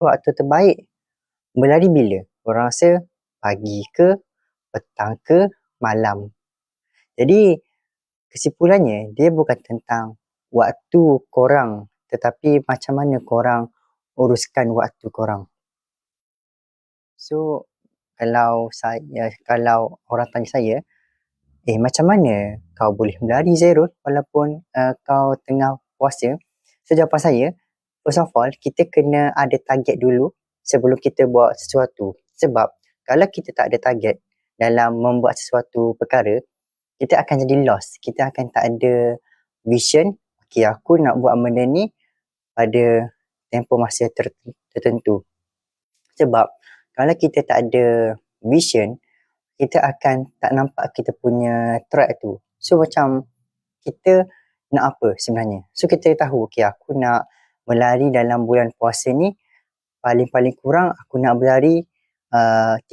waktu terbaik berlari bila? Korang rasa pagi ke, petang ke, malam? Jadi, kesimpulannya, dia bukan tentang waktu korang, tetapi macam mana korang uruskan waktu korang. So, kalau orang tanya saya, macam mana kau boleh berlari Zairul walaupun kau tengah puasa? So, jawapan saya, first of all, kita kena ada target dulu sebelum kita buat sesuatu. Sebab, kalau kita tak ada target dalam membuat sesuatu perkara, kita akan jadi lost. Kita akan tak ada vision. Okay, aku nak buat benda ni pada tempoh masa tertentu. Sebab, kalau kita tak ada vision, kita akan tak nampak kita punya track tu. So, macam kita nak apa sebenarnya? So, kita tahu, okay, aku nak berlari dalam bulan puasa ni, paling-paling kurang aku nak berlari 30